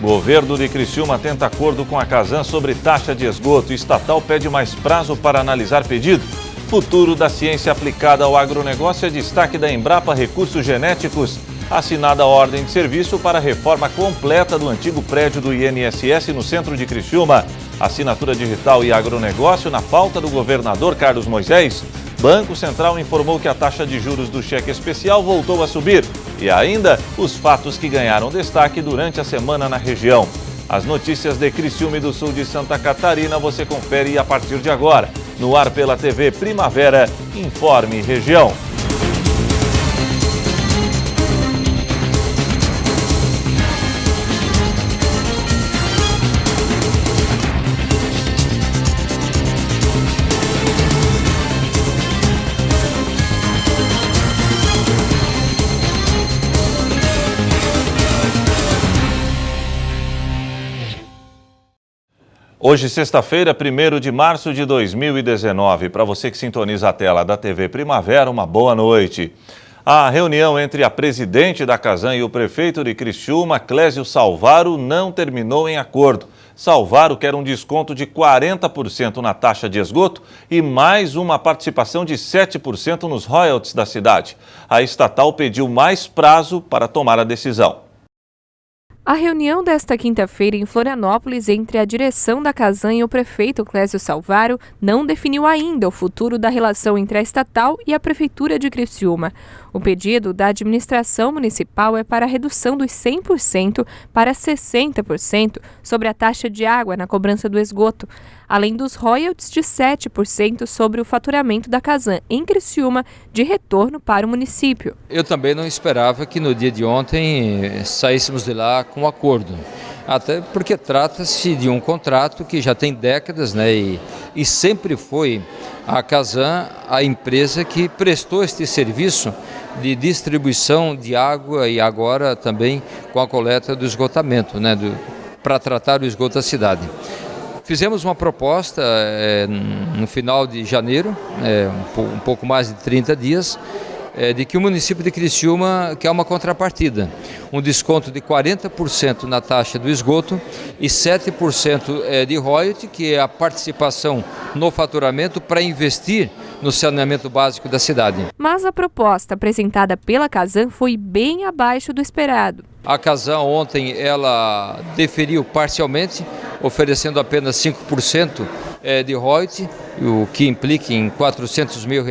Governo de Criciúma tenta acordo com a Casan sobre taxa de esgoto. Estatal pede mais prazo para analisar pedido. Futuro da ciência aplicada ao agronegócio é destaque da Embrapa Recursos Genéticos. Assinada a ordem de serviço para a reforma completa do antigo prédio do INSS no centro de Criciúma. Assinatura digital e agronegócio na pauta do governador Carlos Moisés. Banco Central informou que a taxa de juros do cheque especial voltou a subir. E ainda os fatos que ganharam destaque durante a semana na região. As notícias de Criciúma e do sul de Santa Catarina você confere a partir de agora. No ar pela TV Primavera, Informe Região. Hoje, sexta-feira, 1º de março de 2019. Para você que sintoniza a tela da TV Primavera, uma boa noite. A reunião entre a presidente da Casan e o prefeito de Criciúma, Clésio Salvaro, não terminou em acordo. Salvaro quer um desconto de 40% na taxa de esgoto e mais uma participação de 7% nos royalties da cidade. A estatal pediu mais prazo para tomar a decisão. A reunião desta quinta-feira em Florianópolis entre a direção da Casan e o prefeito Clésio Salvaro não definiu ainda o futuro da relação entre a estatal e a prefeitura de Criciúma. O pedido da administração municipal é para a redução dos 100% para 60% sobre a taxa de água na cobrança do esgoto, além dos royalties de 7% sobre o faturamento da Casan em Criciúma de retorno para o município. Eu também não esperava que no dia de ontem saíssemos de lá com um acordo, até porque trata-se de um contrato que já tem décadas, né, e sempre foi a Casan a empresa que prestou este serviço de distribuição de água e agora também com a coleta do esgotamento, né, para tratar o esgoto da cidade. Fizemos uma proposta no final de janeiro, um pouco mais de 30 dias, de que o município de Criciúma quer uma contrapartida, um desconto de 40% na taxa do esgoto e 7% de royalty, que é a participação no faturamento para investir no saneamento básico da cidade. Mas a proposta apresentada pela Casan foi bem abaixo do esperado. A Casan ontem ela deferiu parcialmente, oferecendo apenas 5% de royalty, o que implica em R$400 mil,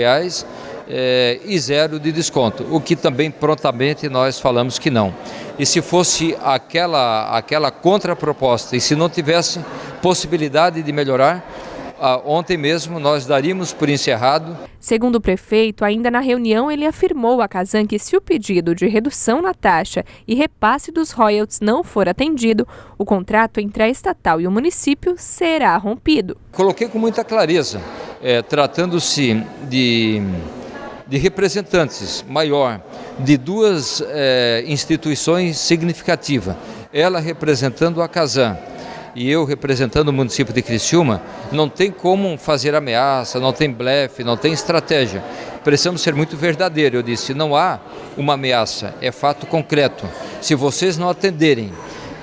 e 0 de desconto, o que também prontamente nós falamos que não. E se fosse aquela contraproposta e se não tivesse possibilidade de melhorar, ontem mesmo nós daríamos por encerrado. Segundo o prefeito, ainda na reunião ele afirmou à Casan que se o pedido de redução na taxa e repasse dos royalties não for atendido, o contrato entre a estatal e o município será rompido. Coloquei com muita clareza, tratando-se de representantes maior de duas instituições significativas, ela representando a Casan e eu representando o município de Criciúma, não tem como fazer ameaça, não tem blefe, não tem estratégia. Precisamos ser muito verdadeiros. Eu disse, não há uma ameaça, é fato concreto. Se vocês não atenderem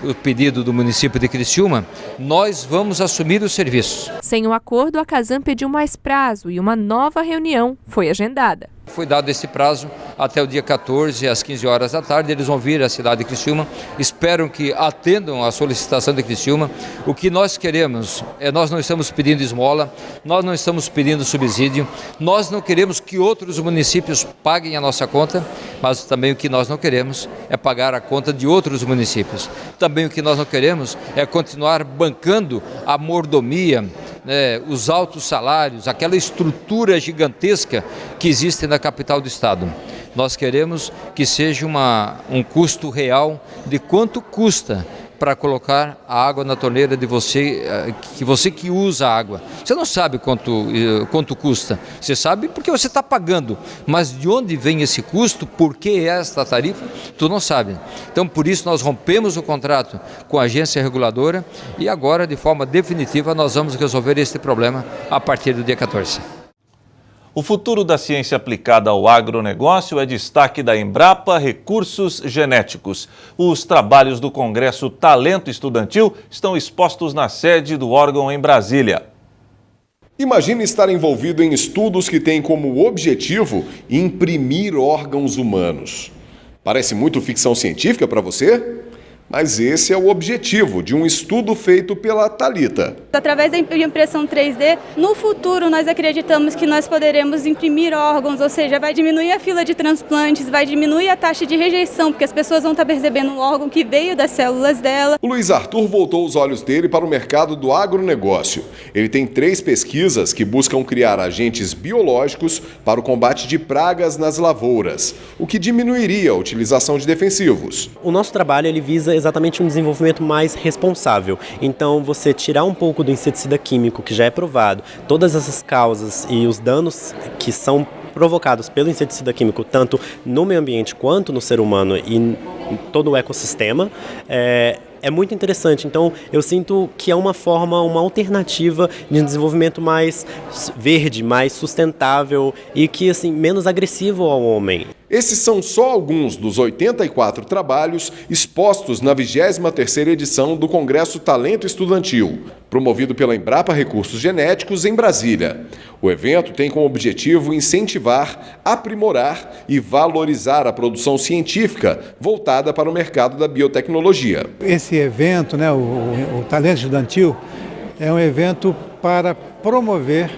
o pedido do município de Criciúma, nós vamos assumir os serviços. Sem o acordo, a Casan pediu mais prazo e uma nova reunião foi agendada. Foi dado esse prazo até o dia 14, às 15 horas da tarde. Eles vão vir à cidade de Criciúma, esperam que atendam a solicitação de Criciúma. O que nós queremos nós não estamos pedindo esmola, nós não estamos pedindo subsídio, nós não queremos que outros municípios paguem a nossa conta, mas também o que nós não queremos é pagar a conta de outros municípios. Também o que nós não queremos é continuar bancando a mordomia, os altos salários, aquela estrutura gigantesca que existe na capital do estado. Nós queremos que seja um custo real de quanto custa para colocar a água na torneira de você que usa a água. Você não sabe quanto custa, você sabe porque você está pagando, mas de onde vem esse custo, por que esta tarifa, tu não sabe. Então, por isso, nós rompemos o contrato com a agência reguladora e agora, de forma definitiva, nós vamos resolver este problema a partir do dia 14. O futuro da ciência aplicada ao agronegócio é destaque da Embrapa Recursos Genéticos. Os trabalhos do Congresso Talento Estudantil estão expostos na sede do órgão em Brasília. Imagine estar envolvido em estudos que têm como objetivo imprimir órgãos humanos. Parece muito ficção científica para você? Mas esse é o objetivo de um estudo feito pela Thalita. Através da impressão 3D, no futuro nós acreditamos que nós poderemos imprimir órgãos, ou seja, vai diminuir a fila de transplantes, vai diminuir a taxa de rejeição, porque as pessoas vão estar percebendo um órgão que veio das células dela. O Luiz Arthur voltou os olhos dele para o mercado do agronegócio. Ele tem 3 pesquisas que buscam criar agentes biológicos para o combate de pragas nas lavouras, o que diminuiria a utilização de defensivos. O nosso trabalho ele visa exatamente um desenvolvimento mais responsável. Então, você tirar um pouco do inseticida químico, que já é provado, todas essas causas e os danos que são provocados pelo inseticida químico, tanto no meio ambiente quanto no ser humano e em todo o ecossistema, é muito interessante. Então, eu sinto que é uma alternativa de desenvolvimento mais verde, mais sustentável e que, assim, menos agressivo ao homem. Esses são só alguns dos 84 trabalhos expostos na 23ª edição do Congresso Talento Estudantil, promovido pela Embrapa Recursos Genéticos em Brasília. O evento tem como objetivo incentivar, aprimorar e valorizar a produção científica voltada para o mercado da biotecnologia. Esse evento, o Talento Estudantil, é um evento para promover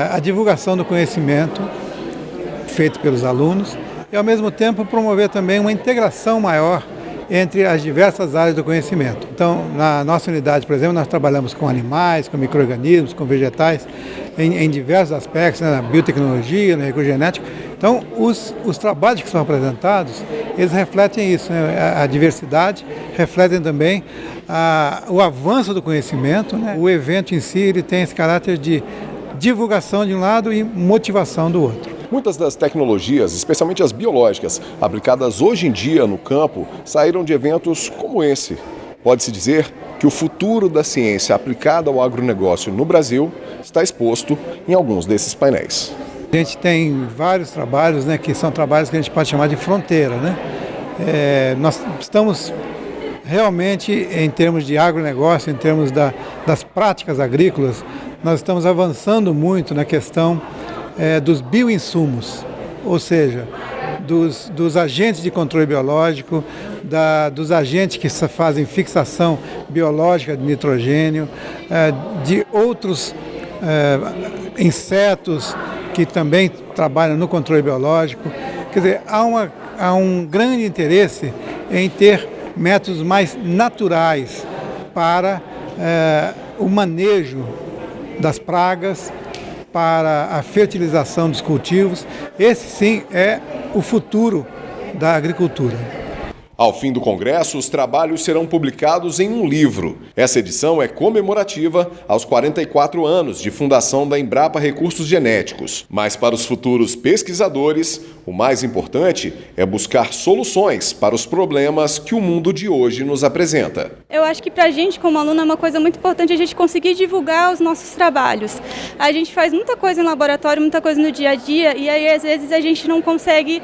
a divulgação do conhecimento feito pelos alunos e, ao mesmo tempo, promover também uma integração maior entre as diversas áreas do conhecimento. Então, na nossa unidade, por exemplo, nós trabalhamos com animais, com micro-organismos, com vegetais, em diversos aspectos, na biotecnologia, na recursogenética. Então, os trabalhos que são apresentados, eles refletem isso, a diversidade, refletem também o avanço do conhecimento. O evento em si ele tem esse caráter de divulgação de um lado e motivação do outro. Muitas das tecnologias, especialmente as biológicas, aplicadas hoje em dia no campo, saíram de eventos como esse. Pode-se dizer que o futuro da ciência aplicada ao agronegócio no Brasil está exposto em alguns desses painéis. A gente tem vários trabalhos, que são trabalhos que a gente pode chamar de fronteira. Nós estamos realmente, em termos de agronegócio, em termos das práticas agrícolas, nós estamos avançando muito na questão dos bioinsumos, ou seja, dos agentes de controle biológico, dos agentes que fazem fixação biológica de nitrogênio, de outros insetos que também trabalham no controle biológico. Quer dizer, há um grande interesse em ter métodos mais naturais para o manejo das pragas, para a fertilização dos cultivos. Esse sim é o futuro da agricultura. Ao fim do congresso, os trabalhos serão publicados em um livro. Essa edição é comemorativa aos 44 anos de fundação da Embrapa Recursos Genéticos. Mas para os futuros pesquisadores, o mais importante é buscar soluções para os problemas que o mundo de hoje nos apresenta. Eu acho que para a gente, como aluno, é uma coisa muito importante a gente conseguir divulgar os nossos trabalhos. A gente faz muita coisa em laboratório, muita coisa no dia a dia, e aí às vezes a gente não consegue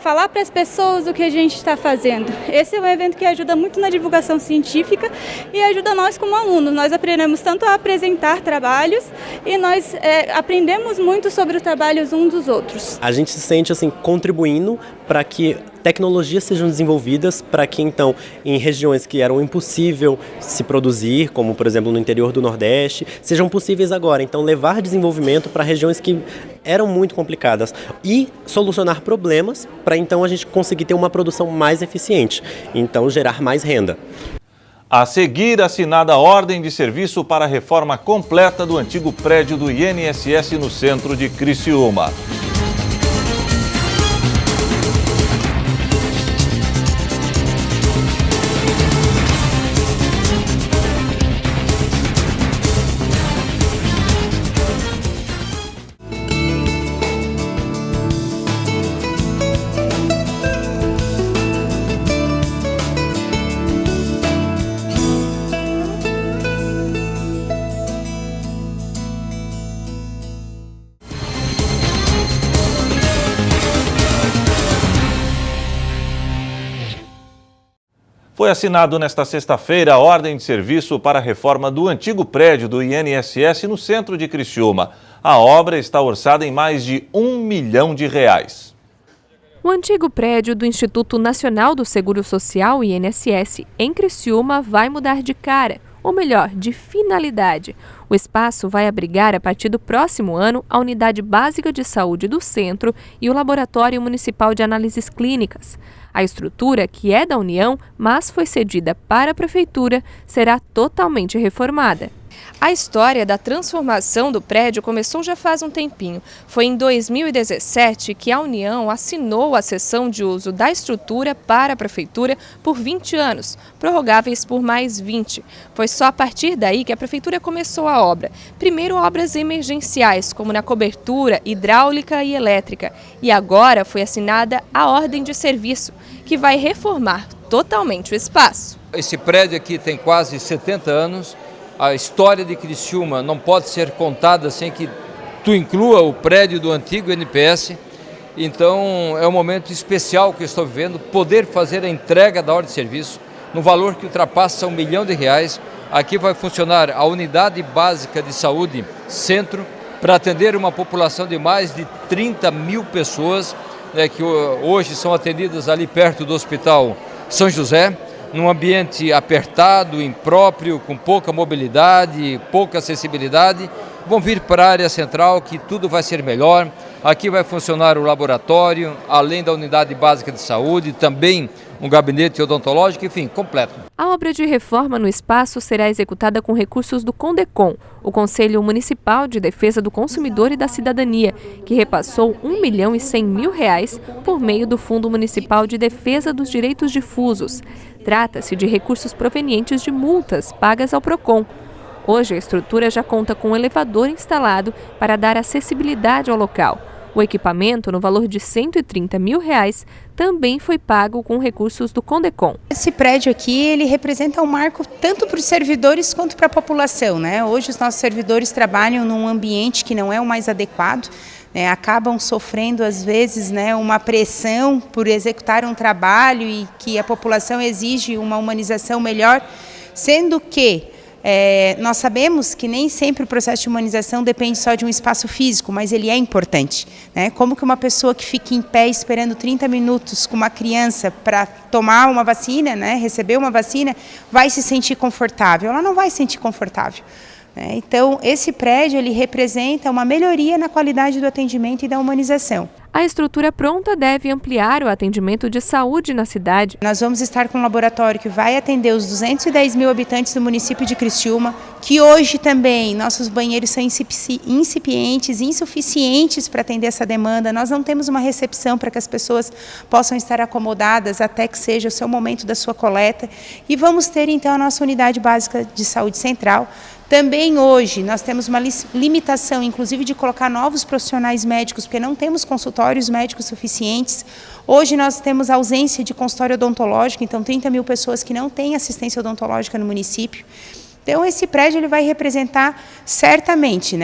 falar para as pessoas o que a gente está fazendo. Esse é um evento que ajuda muito na divulgação científica e ajuda nós como alunos. Nós aprendemos tanto a apresentar trabalhos e nós aprendemos muito sobre os trabalhos uns dos outros. A gente se sente assim contribuindo para que tecnologias sejam desenvolvidas para que, então, em regiões que eram impossível se produzir, como, por exemplo, no interior do Nordeste, sejam possíveis agora. Então, levar desenvolvimento para regiões que eram muito complicadas e solucionar problemas para, então, a gente conseguir ter uma produção mais eficiente. Então, gerar mais renda. A seguir, assinada a ordem de serviço para a reforma completa do antigo prédio do INSS no centro de Criciúma. Foi assinado nesta sexta-feira a ordem de serviço para a reforma do antigo prédio do INSS no centro de Criciúma. A obra está orçada em mais de R$1 milhão. O antigo prédio do Instituto Nacional do Seguro Social, INSS, em Criciúma, vai mudar de cara, ou melhor, de finalidade. O espaço vai abrigar, a partir do próximo ano, a Unidade Básica de Saúde do Centro e o Laboratório Municipal de Análises Clínicas. A estrutura, que é da União, mas foi cedida para a Prefeitura, será totalmente reformada. A história da transformação do prédio começou já faz um tempinho. Foi em 2017 que a União assinou a cessão de uso da estrutura para a Prefeitura por 20 anos, prorrogáveis por mais 20. Foi só a partir daí que a Prefeitura começou a obra. Primeiro obras emergenciais, como na cobertura hidráulica e elétrica. E agora foi assinada a ordem de serviço, que vai reformar totalmente o espaço. Esse prédio aqui tem quase 70 anos. A história de Criciúma não pode ser contada sem que tu inclua o prédio do antigo NPS. Então é um momento especial que eu estou vivendo, poder fazer a entrega da ordem de serviço no valor que ultrapassa R$1 milhão. Aqui vai funcionar a Unidade Básica de Saúde Centro para atender uma população de mais de 30 mil pessoas, que hoje são atendidas ali perto do Hospital São José, num ambiente apertado, impróprio, com pouca mobilidade, pouca acessibilidade. Vão vir para a área central, que tudo vai ser melhor. Aqui vai funcionar o laboratório, além da unidade básica de saúde, também um gabinete odontológico, enfim, completo. A obra de reforma no espaço será executada com recursos do CONDECOM, o Conselho Municipal de Defesa do Consumidor e da Cidadania, que repassou R$1.100.000 por meio do Fundo Municipal de Defesa dos Direitos Difusos. Trata-se de recursos provenientes de multas pagas ao PROCON. Hoje, a estrutura já conta com um elevador instalado para dar acessibilidade ao local. O equipamento, no valor de R$130 mil, também foi pago com recursos do CONDECOM. Esse prédio aqui, ele representa um marco tanto para os servidores quanto para a população, né? Hoje os nossos servidores trabalham num ambiente que não é o mais adequado, acabam sofrendo às vezes, uma pressão por executar um trabalho e que a população exige uma humanização melhor, sendo que nós sabemos que nem sempre o processo de humanização depende só de um espaço físico, mas ele é importante. Como que uma pessoa que fica em pé esperando 30 minutos com uma criança para tomar uma vacina, receber uma vacina, vai se sentir confortável? Ela não vai se sentir confortável. Então, esse prédio ele representa uma melhoria na qualidade do atendimento e da humanização. A estrutura pronta deve ampliar o atendimento de saúde na cidade. Nós vamos estar com um laboratório que vai atender os 210 mil habitantes do município de Criciúma, que hoje também nossos banheiros são incipientes, insuficientes para atender essa demanda. Nós não temos uma recepção para que as pessoas possam estar acomodadas até que seja o seu momento da sua coleta. E vamos ter então a nossa unidade básica de saúde central. Também hoje nós temos uma limitação, inclusive, de colocar novos profissionais médicos, porque não temos consultórios médicos suficientes. Hoje nós temos ausência de consultório odontológico, então 30 mil pessoas que não têm assistência odontológica no município. Então esse prédio ele vai representar certamente,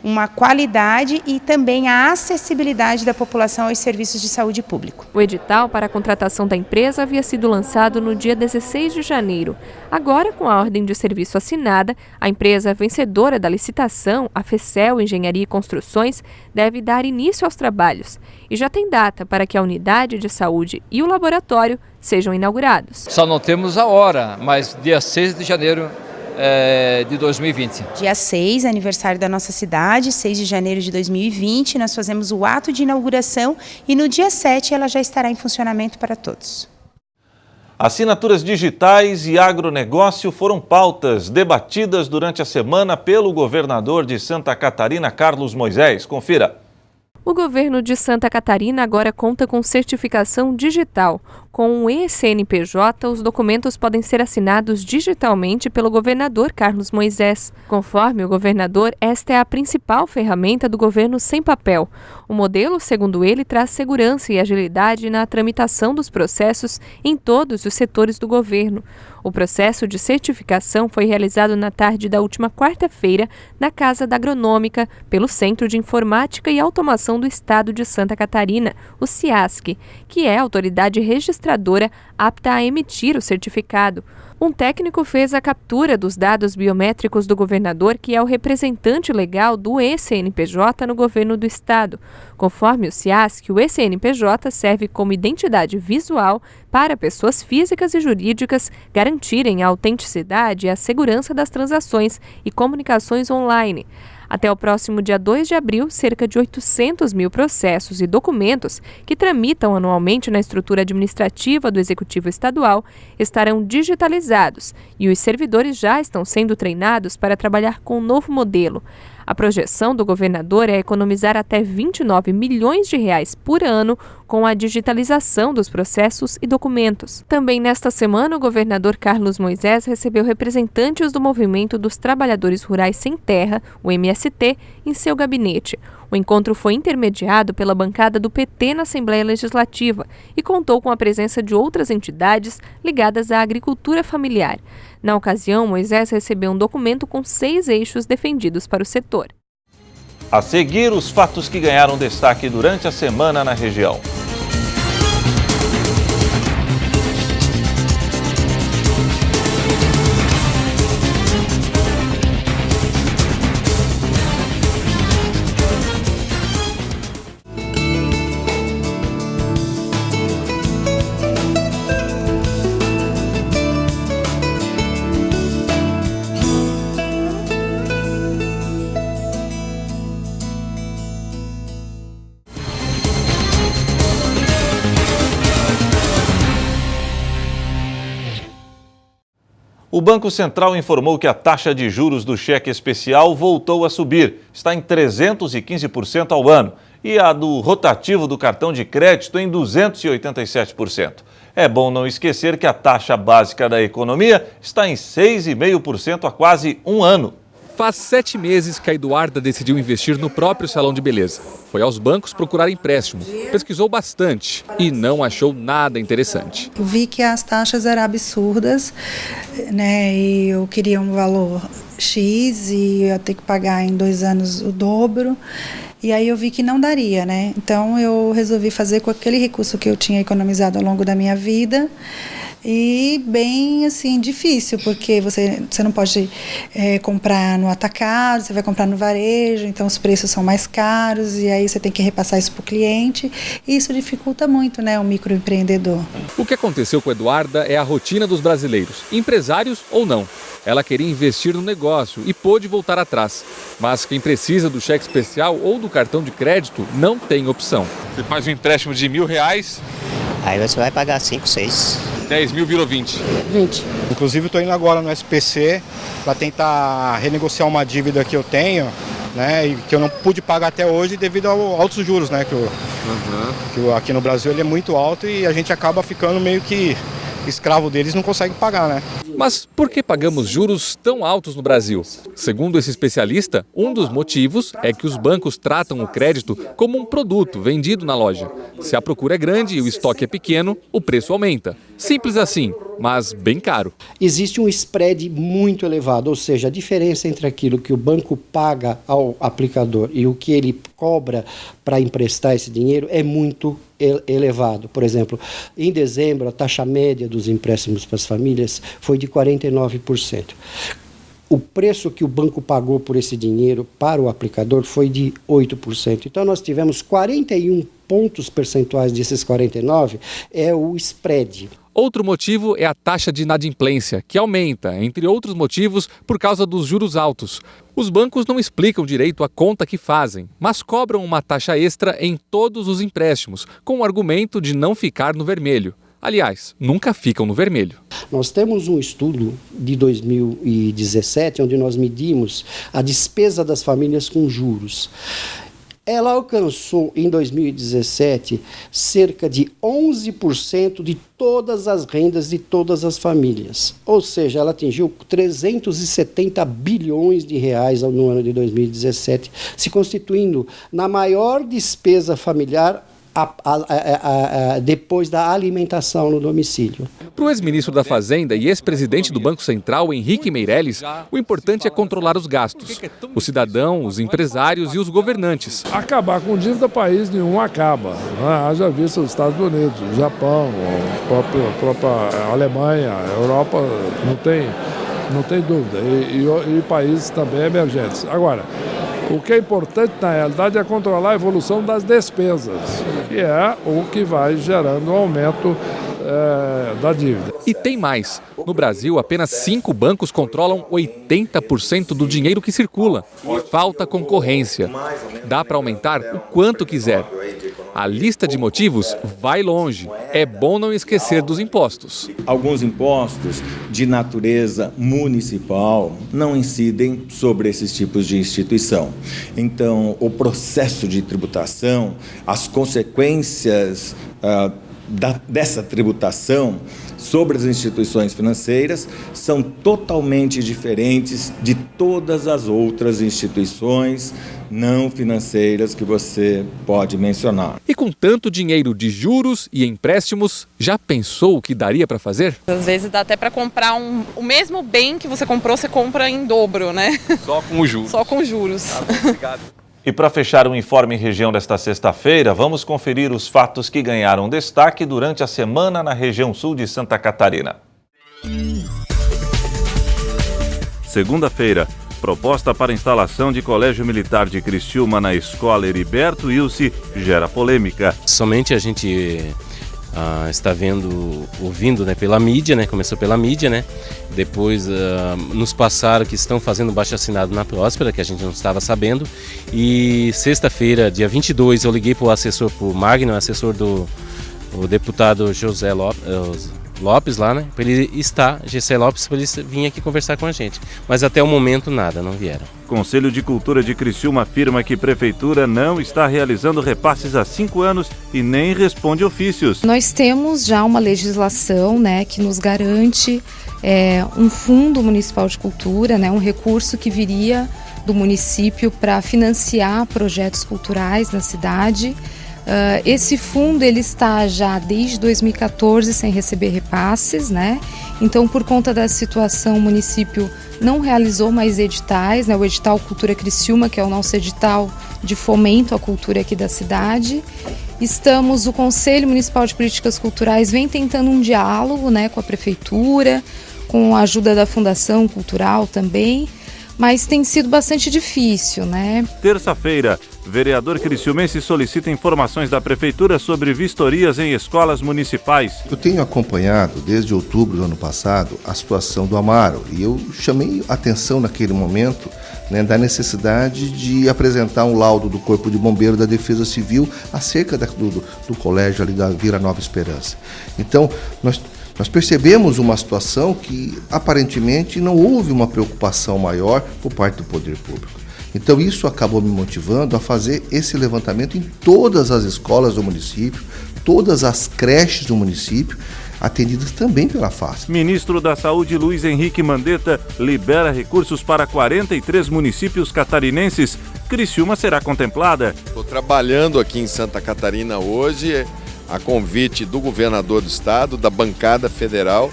uma qualidade e também a acessibilidade da população aos serviços de saúde público. O edital para a contratação da empresa havia sido lançado no dia 16 de janeiro. Agora, com a ordem de serviço assinada, a empresa vencedora da licitação, a FECEL Engenharia e Construções, deve dar início aos trabalhos. E já tem data para que a unidade de saúde e o laboratório sejam inaugurados. Só não temos a hora, mas dia 6 de janeiro de 2020. Dia 6, aniversário da nossa cidade, 6 de janeiro de 2020, nós fazemos o ato de inauguração e no dia 7 ela já estará em funcionamento para todos. Assinaturas digitais e agronegócio foram pautas debatidas durante a semana pelo governador de Santa Catarina, Carlos Moisés. Confira. O governo de Santa Catarina agora conta com certificação digital. Com o eCNPJ, os documentos podem ser assinados digitalmente pelo governador Carlos Moisés. Conforme o governador, esta é a principal ferramenta do governo sem papel. O modelo, segundo ele, traz segurança e agilidade na tramitação dos processos em todos os setores do governo. O processo de certificação foi realizado na tarde da última quarta-feira na Casa da Agronômica, pelo Centro de Informática e Automação do Estado de Santa Catarina, o CIASC, que é a autoridade registradora apta a emitir o certificado. Um técnico fez a captura dos dados biométricos do governador, que é o representante legal do eCNPJ no governo do estado. Conforme o CIASC, o eCNPJ serve como identidade visual para pessoas físicas e jurídicas garantirem a autenticidade e a segurança das transações e comunicações online. Até o próximo dia 2 de abril, cerca de 800 mil processos e documentos que tramitam anualmente na estrutura administrativa do Executivo Estadual estarão digitalizados e os servidores já estão sendo treinados para trabalhar com o novo modelo. A projeção do governador é economizar até 29 milhões de reais por ano com a digitalização dos processos e documentos. Também nesta semana, o governador Carlos Moisés recebeu representantes do Movimento dos Trabalhadores Rurais Sem Terra, o MST, em seu gabinete. O encontro foi intermediado pela bancada do PT na Assembleia Legislativa e contou com a presença de outras entidades ligadas à agricultura familiar. Na ocasião, Moisés recebeu um documento com 6 eixos defendidos para o setor. A seguir, os fatos que ganharam destaque durante a semana na região. O Banco Central informou que a taxa de juros do cheque especial voltou a subir, está em 315% ao ano, e a do rotativo do cartão de crédito em 287%. É bom não esquecer que a taxa básica da economia está em 6,5% há quase um ano. Faz 7 meses que a Eduarda decidiu investir no próprio salão de beleza. Foi aos bancos procurar empréstimo, pesquisou bastante e não achou nada interessante. Eu vi que as taxas eram absurdas, né? E eu queria um valor X e eu ia ter que pagar em 2 anos o dobro. E aí eu vi que não daria, né? Então eu resolvi fazer com aquele recurso que eu tinha economizado ao longo da minha vida. E bem, assim, difícil, porque você não pode comprar no atacado, você vai comprar no varejo, então os preços são mais caros e aí você tem que repassar isso para o cliente e isso dificulta muito, né, o microempreendedor. O que aconteceu com a Eduarda é a rotina dos brasileiros, empresários ou não. Ela queria investir no negócio e pôde voltar atrás. Mas quem precisa do cheque especial ou do cartão de crédito não tem opção. Você faz um empréstimo de R$1.000. Aí você vai pagar 5, 6. 10 mil virou 20. 20. Inclusive estou indo agora no SPC para tentar renegociar uma dívida que eu tenho, né, e que eu não pude pagar até hoje devido aos altos juros, né, que aqui no Brasil ele é muito alto e a gente acaba ficando meio que escravo deles, não consegue pagar, né? Mas por que pagamos juros tão altos no Brasil? Segundo esse especialista, um dos motivos é que os bancos tratam o crédito como um produto vendido na loja. Se a procura é grande e o estoque é pequeno, o preço aumenta. Simples assim, mas bem caro. Existe um spread muito elevado, ou seja, a diferença entre aquilo que o banco paga ao aplicador e o que ele cobra para emprestar esse dinheiro é muito elevado. Por exemplo, em dezembro, a taxa média dos empréstimos para as famílias foi de 49%. O preço que o banco pagou por esse dinheiro para o aplicador foi de 8%. Então, nós tivemos 41 pontos percentuais desses 49, é o spread. Outro motivo é a taxa de inadimplência, que aumenta, entre outros motivos, por causa dos juros altos. Os bancos não explicam direito a conta que fazem, mas cobram uma taxa extra em todos os empréstimos, com o argumento de não ficar no vermelho. Aliás, nunca ficam no vermelho. Nós temos um estudo de 2017, onde nós medimos a despesa das famílias com juros. ela alcançou em 2017 cerca de 11% de todas as rendas de todas as famílias. Ou seja, ela atingiu 370 bilhões de reais no ano de 2017, se constituindo na maior despesa familiar depois da alimentação no domicílio. Para o ex-ministro da Fazenda e ex-presidente do Banco Central, Henrique Meirelles, o importante é controlar os gastos. O cidadão, os empresários e os governantes. Acabar com dívida, país nenhum acaba. Haja visto os Estados Unidos, o Japão, a própria Alemanha, a Europa, não tem dúvida. E países também emergentes. Agora, o que é importante, na realidade, é controlar a evolução das despesas, que é o que vai gerando o aumento da dívida. E tem mais. No Brasil, apenas 5 bancos controlam 80% do dinheiro que circula. Falta concorrência. Dá para aumentar o quanto quiser. A lista de motivos vai longe. É bom não esquecer dos impostos. Alguns impostos de natureza municipal não incidem sobre esses tipos de instituição. Então, o processo de tributação, as consequências dessa tributação sobre as instituições financeiras são totalmente diferentes de todas as outras instituições não financeiras que você pode mencionar. E com tanto dinheiro de juros e empréstimos, já pensou o que daria para fazer? Às vezes dá até para comprar o mesmo bem que você comprou, você compra em dobro, né? Só com os juros. Só com juros. Tá bom, obrigado. E para fechar o Informe Região desta sexta-feira, vamos conferir os fatos que ganharam destaque durante a semana na região sul de Santa Catarina. Segunda-feira, proposta para instalação de Colégio Militar de Criciúma na Escola Heriberto Wilson gera polêmica. Somente a gente está ouvindo, né, pela mídia, né, começou pela mídia, né, depois nos passaram que estão fazendo baixo-assinado na Próspera, que a gente não estava sabendo, e sexta-feira, dia 22, eu liguei para o assessor, para o Magno, assessor do deputado José Lopes lá, né, para ele Gessé Lopes, para ele vir aqui conversar com a gente, mas até o momento nada, não vieram. Conselho de Cultura de Criciúma afirma que Prefeitura não está realizando repasses há 5 anos e nem responde ofícios. Nós temos já uma legislação, né, que nos garante um fundo municipal de cultura, né, um recurso que viria do município para financiar projetos culturais na cidade. Esse fundo ele está já desde 2014 sem receber repasses, né? Então, por conta da situação, o município não realizou mais editais, né? O edital Cultura Criciúma, que é o nosso edital de fomento à cultura aqui da cidade. O Conselho Municipal de Políticas Culturais vem tentando um diálogo, né, com a Prefeitura, com a ajuda da Fundação Cultural também, mas tem sido bastante difícil, né? Terça-feira, vereador criciumense solicita informações da Prefeitura sobre vistorias em escolas municipais. Eu tenho acompanhado desde outubro do ano passado a situação do Amaro e eu chamei atenção naquele momento, né, da necessidade de apresentar um laudo do Corpo de Bombeiro da Defesa Civil acerca do colégio ali da Vila Nova Esperança. Então, nós percebemos uma situação que aparentemente não houve uma preocupação maior por parte do poder público. Então isso acabou me motivando a fazer esse levantamento em todas as escolas do município, todas as creches do município, atendidas também pela FAS. Ministro da Saúde Luiz Henrique Mandetta libera recursos para 43 municípios catarinenses. Criciúma será contemplada. Estou trabalhando aqui em Santa Catarina hoje, a convite do governador do estado, da bancada federal,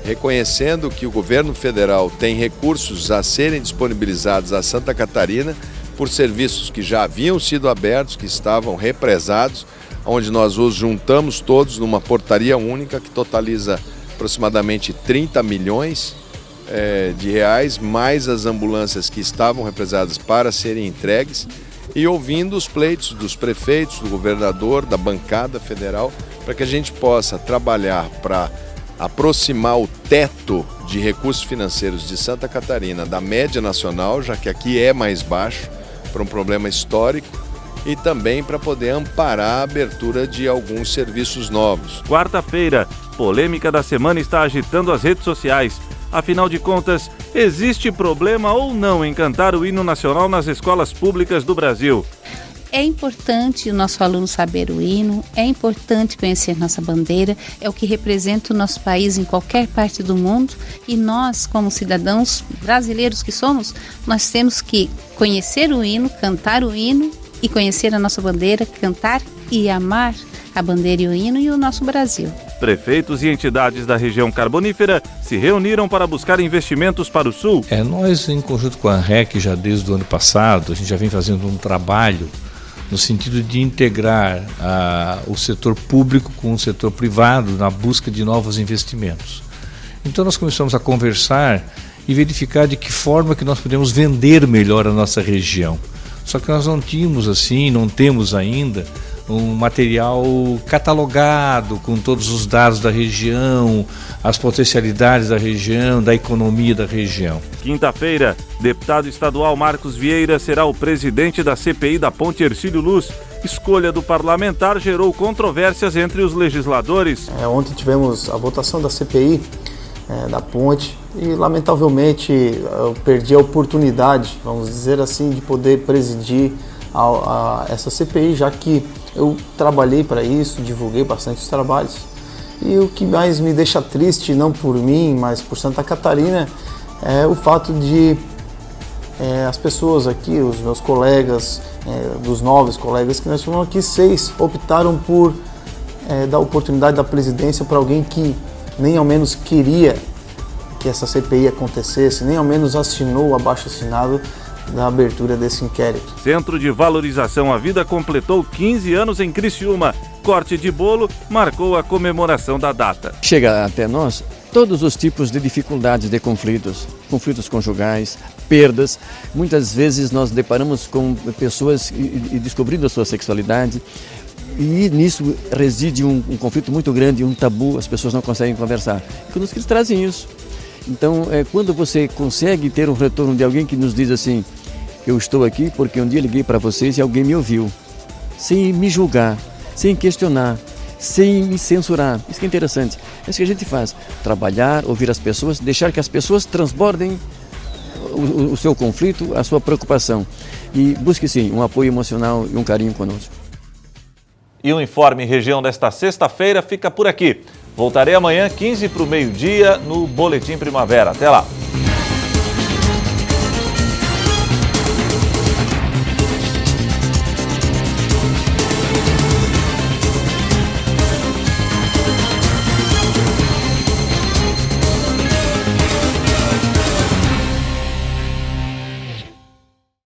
reconhecendo que o governo federal tem recursos a serem disponibilizados a Santa Catarina por serviços que já haviam sido abertos, que estavam represados, onde nós os juntamos todos numa portaria única que totaliza aproximadamente 30 milhões de reais, mais as ambulâncias que estavam represadas para serem entregues, e ouvindo os pleitos dos prefeitos, do governador, da bancada federal, para que a gente possa trabalhar para aproximar o teto de recursos financeiros de Santa Catarina da média nacional, já que aqui é mais baixo, por um problema histórico, e também para poder amparar a abertura de alguns serviços novos. Quarta-feira, polêmica da semana está agitando as redes sociais. Afinal de contas, existe problema ou não em cantar o hino nacional nas escolas públicas do Brasil? É importante o nosso aluno saber o hino, é importante conhecer nossa bandeira, é o que representa o nosso país em qualquer parte do mundo, e nós, como cidadãos brasileiros que somos, nós temos que conhecer o hino, cantar o hino e conhecer a nossa bandeira, cantar e amar a bandeira e o hino e o nosso Brasil. Prefeitos e entidades da região carbonífera se reuniram para buscar investimentos para o Sul. Nós, em conjunto com a REC, já desde o ano passado, a gente já vem fazendo um trabalho no sentido de integrar o setor público com o setor privado na busca de novos investimentos. Então nós começamos a conversar e verificar de que forma que nós podemos vender melhor a nossa região. Só que nós não temos ainda um material catalogado com todos os dados da região, as potencialidades da região, da economia da região. Quinta-feira, deputado estadual Marcos Vieira será o presidente da CPI da Ponte Hercílio Luz. Escolha do parlamentar gerou controvérsias entre os legisladores. Ontem tivemos a votação da CPI da Ponte e, lamentavelmente, eu perdi a oportunidade, vamos dizer assim, de poder presidir essa CPI, já que eu trabalhei para isso, divulguei bastante os trabalhos. E o que mais me deixa triste, não por mim, mas por Santa Catarina, é o fato de as pessoas aqui, os meus colegas, dos 9 colegas que nós tivemos aqui, 6 optaram por dar oportunidade da presidência para alguém que nem ao menos queria que essa CPI acontecesse, nem ao menos assinou o abaixo-assinado da abertura desse inquérito. Centro de Valorização à Vida completou 15 anos em Criciúma. Corte de bolo marcou a comemoração da data. Chega até nós todos os tipos de dificuldades de conflitos conjugais, perdas. Muitas vezes nós deparamos com pessoas e descobrindo a sua sexualidade. E nisso reside um conflito muito grande, um tabu, as pessoas não conseguem conversar. E conosco eles trazem isso. Então, quando você consegue ter um retorno de alguém que nos diz assim: eu estou aqui porque um dia liguei para vocês e alguém me ouviu, sem me julgar, sem questionar, sem me censurar. Isso que é interessante. É isso que a gente faz. Trabalhar, ouvir as pessoas, deixar que as pessoas transbordem o seu conflito, a sua preocupação. E busque sim um apoio emocional e um carinho conosco. E o Informe Região desta sexta-feira fica por aqui. Voltarei amanhã, 15 para o meio-dia, no Boletim Primavera. Até lá!